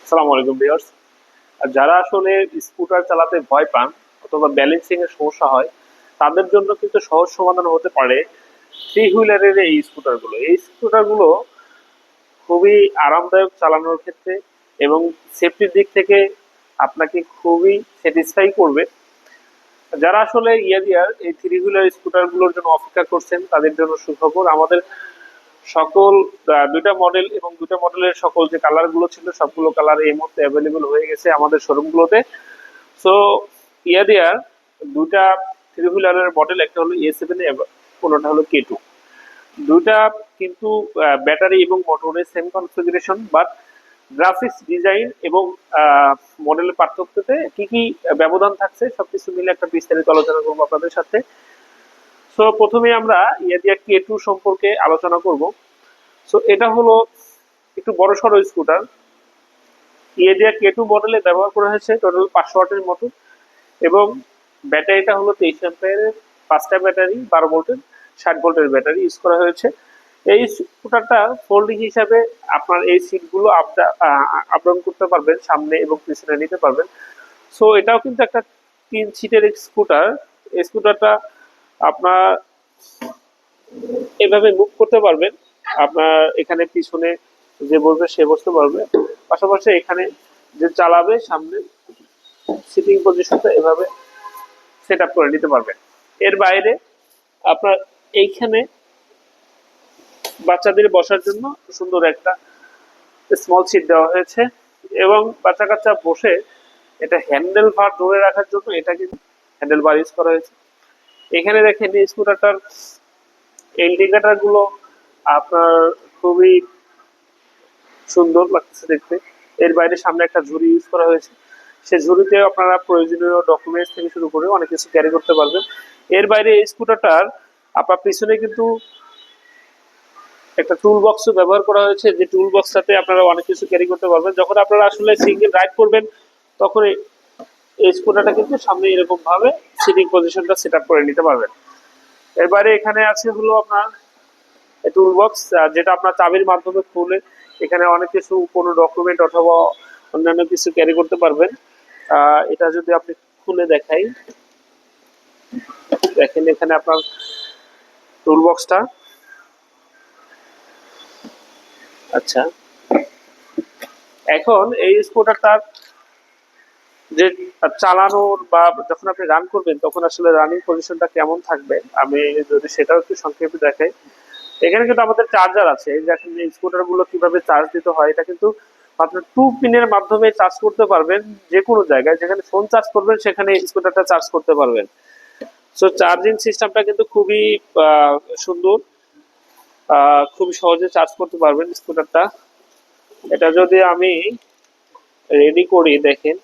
আসসালামু আলাইকুম ভিউয়ার্স। যারা আসলে স্কুটার চালাতে ভয় পান অথবা ব্যালেন্সিং এর সমস্যা হয়, তাদের জন্য কিন্তু সহজ সমাধান হতে পারে থ্রি হুইলারের এই স্কুটারগুলো। এই স্কুটারগুলো খুবই আরামদায়ক চালানোর ক্ষেত্রে এবং সেফটির দিক থেকে আপনাকে খুবই স্যাটিসফাই করবে। যারা আসলে ইয়ারিয়ার এই থ্রি হুইলার স্কুটারগুলোর জন্য অপেক্ষা করছেন, তাদের জন্য সুখবর। আমাদের সকল দুইটা মডেল এবং দুটো মডেলের সকল যে কালার গুলো ছিল সবগুলো কালার এই মুহূর্তে অ্যাভেলেবল হয়ে গেছে আমাদের শোরুম গুলোতে। সো ইয়ারিয়ার দুইটা থ্রি হুইলারের মডেল, একটা হলো A7, কোনোটা হলো K2। দুইটা কিন্তু ব্যাটারি এবং মোটরের same configuration, but graphics design এবং মডেলের পার্থক্যতে কি কি ব্যবধান থাকছে সবকিছু মিলে একটা বিস্তারিত আলোচনা করবো আপনাদের সাথে। সো প্রথমে আমরা ইয়ারিয়া K2 সম্পর্কে আলোচনা করব। সো এটা হলো একটু বড় সড়ো স্কুটার। ইয়ারিয়া K2 মডেলে ব্যবহার করা হয়েছে টোটাল 500 ওয়াটের মতো, এবং ব্যাটারিটা হলো 23 অ্যাম্পিয়ারের, পাঁচটা ব্যাটারি, 12 ভোল্টের, 60 ভোল্টের ব্যাটারি ইউজ করা হয়েছে। এই স্কুটারটা ফোল্ডিং হিসাবে আপনার এই সিটগুলো আপ ডাউন করতে পারবেন, সামনে এবং পিছনে নিতে পারবেন। সো এটাও কিন্তু একটা 3 সিটের স্কুটার। এই স্কুটারটা আপনার এভাবে মুভ করতে পারবেন। আপনার এখানে পিছনে যে বসবে সে বসতে পারবে, পাশাপাশি এখানে যে চালাবে সামনে সিটিং পজিশনটা এভাবে সেট আপ করে নিতে পারবেন। এর বাইরে আপনার এইখানে বাচ্চাদের বসার জন্য সুন্দর একটা স্মল সিট দেওয়া হয়েছে, এবং বাচ্চা কাচ্চা বসে এটা হ্যান্ডেল বার ধরে রাখার জন্য এটা কিন্তু হ্যান্ডেল বার ইউজ করা হয়েছে। এখানে দেখেন এই স্কুটারটার ইন্ডিকেটার গুলো আপনার খুবই সুন্দর লাগতেছে দেখতে। এর বাইরে সামনে একটা ঝুড়ি ইউজ করা হয়েছে, সে ঝুড়িতে আপনারা প্রয়োজনীয় ডকুমেন্টস থেকে শুরু করে অনেক কিছু ক্যারি করতে পারবেন। এর বাইরে এই স্কুটারটার আপনার পিছনে কিন্তু একটা টুল বক্সও ব্যবহার করা হয়েছে, যে টুল বক্সটাতে আপনারা অনেক কিছু ক্যারি করতে পারবেন। যখন আপনারা আসলে সিঙ্গেল রাইড করবেন তখন এই স্কুটারটা কিন্তু সামনে এরকম ভাবে সিটিং পজিশনটা সেট আপ করে নিতে পারবেন। এর বাইরে এখানে আছে হলো আপনার টুল বক্স, যেটা আপনার চাবির মাধ্যমে খুলে এখানে অনেক কিছু, কোনো ডকুমেন্ট অথবা অন্যান্য কিছু ক্যারি করতে পারবেন। এটা যদি আপনি খুলে দেখাই, দেখেন এখানে আপনার টুল বক্সটা। আচ্ছা, এখন এই স্কুটারটার যে চালানোর বা যখন আপনি রান করবেন তখন আসলে রানিং পজিশনটা কেমন থাকবে, আমি যদি সেটাও একটু সংক্ষেপে দেখাই। এখানে কিন্তু আমাদের চার্জার আছে। এই দেখেন এই স্কুটার গুলো কিভাবে চার্জ দিতে হয়, এটা কিন্তু আপনার 2 পিনের মাধ্যমে চার্জ করতে পারবেন। যে কোনো জায়গায় যেখানে ফোন চার্জ করবেন সেখানে স্কুটারটা চার্জ করতে পারবেন। সো চার্জিং সিস্টেমটা কিন্তু খুবই সুন্দর, খুবই সহজে চার্জ করতে পারবেন স্কুটারটা। এটা যদি আমি রেডি করি, দেখেন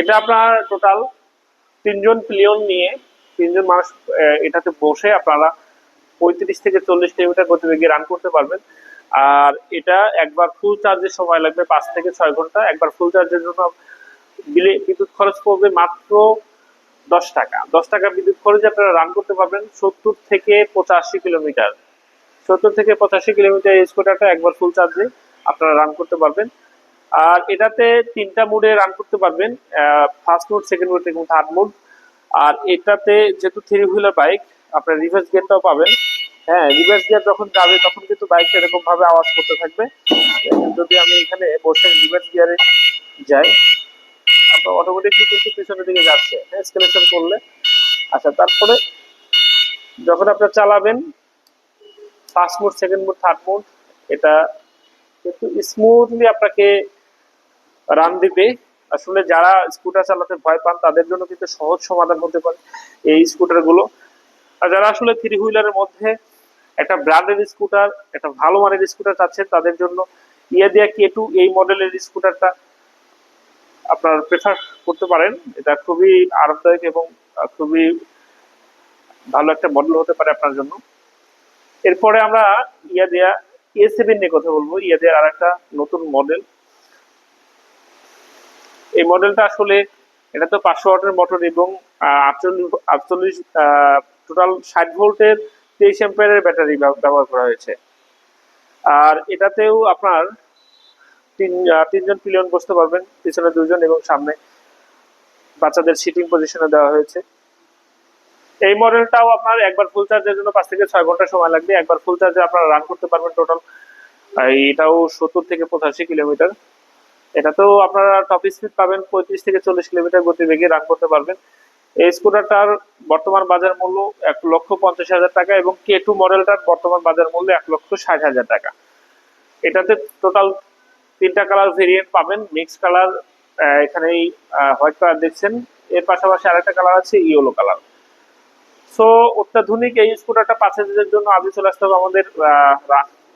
এটা আপনার টোটাল 3 জন পিলিয়ন নিয়ে 3 জন মানুষ এটাতে বসে আপনারা 35 থেকে 40 কিলোমিটার গতিবেগে রান করতে পারবেন। আর এটা একবার ফুল চার্জের সময় লাগবে 5 থেকে 6 ঘন্টা। একবার ফুল চার্জের জন্য বিদ্যুৎ খরচ পড়বে মাত্র 10 টাকা। 10 টাকা বিদ্যুৎ খরচে আপনারা রান করতে পারবেন 70 থেকে 85 কিলোমিটার। 70 থেকে 85 কিলোমিটার এই স্কুটারটা একবার ফুল চার্জে আপনারা রান করতে পারবেন। আর এটাতে 3টা মোডে রান করতে পারবেন, ফার্স্ট মোড, সেকেন্ড মোড এবং থার্ড মোড। আর এটাতে যেহেতু থ্রি হুইলার বাইক, আপনার রিভার্স গিয়ারটাও পাবেন। হ্যাঁ, রিভার্স গিয়ার যখন যাবে তখন কিন্তু বাইকটা এরকম ভাবে আওয়াজ করতে থাকবে। যদি আমি এখানে বসে রিভার্স গিয়ারে যাই, আপনার অটোমেটিকলি কিন্তু পিছনের দিকে যাচ্ছে, হ্যাঁ, স্কেলেশন করলে। আচ্ছা, তারপরে যখন আপনার চালাবেন first mode, second mode, third mode, এটা কিন্তু স্মুথলি আপনাকে রান দিবে। আসলে যারা স্কুটার চালাতে ভয় পান তাদের জন্য কিন্তু সহজ সমাধান হতে পারে এই স্কুটার গুলো। আর যারা আসলে থ্রি হুইলারের মধ্যে একটা ব্র্যান্ডেড স্কুটার, একটা ভালো মানের স্কুটার চাচ্ছেন, তাদের জন্য ইয়ারিয়া K2 এই মডেলের স্কুটারটা আপনার প্রেফার করতে পারেন। এটা খুবই আরামদায়ক এবং খুবই ভালো একটা মডেল হতে পারে আপনার জন্য। এরপরে আমরা ইয়ারিয়া A7 নিয়ে কথা বলবো। ইয়ারিয়ার আর একটা নতুন মডেল। এই মডেলটা আসলে এটা তো 500 ওয়াটের মোটর এবং 48 টোটাল 60 ভোল্টের 23 অ্যাম্পিয়ারের ব্যাটারি ব্যবহার করা হয়েছে। আর এটাতেও আপনার তিনজন পিলিয়ন বসতে পারবেন, পিছনে 2জন এবং সামনে বাচ্চাদের সিটিং পজিশনে দেওয়া হয়েছে। এই মডেলটাও আপনার একবার ফুল চার্জের জন্য 5 থেকে 6 ঘন্টা সময় লাগবে। একবার ফুল চার্জে আপনারা রান করতে পারবেন টোটাল এটাও 70 থেকে 85 কিলোমিটার। এটাতেও আপনারা টপ স্পিড পাবেন 35 থেকে 40 কিলোমিটার গতিবেগে রান করতে পারবেন। এই স্কুটারটার বর্তমান বাজার মূল্য 1,50,000 টাকা এবং K2 মডেলটার বর্তমান বাজার মূল্য 1,60,000 টাকা। এটাতে টোটাল 3টা কালার ভেরিয়েন্ট পাবেন, মিক্স কালার, এখানেই হোয়াইট কালার দেখছেন, এর পাশাপাশি আরেকটা কালার আছে ইয়েলো কালার। সো অত্যাধুনিক এই স্কুটারটা পারচেজের জন্য আজই চলে আসতে হবে আমাদের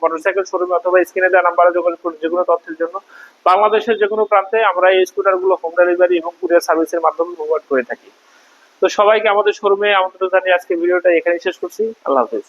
মোটরসাইকেল শোরুমে অথবা স্ক্রিনে দেওয়া নাম্বারে যোগাযোগ করুন যে কোনো তথ্যের জন্য। বাংলাদেশের যে কোনো প্রান্তে আমরা এই স্কুটারগুলো হোম ডেলিভারি এবং কুরিয়ার সার্ভিসের মাধ্যমে প্রোভাইড করে থাকি। তো সবাইকে আমাদের শোরুমে আমন্ত্রণ জানিয়ে আজকে ভিডিওটা এখানেই শেষ করছি। আল্লাহ হাফেজ।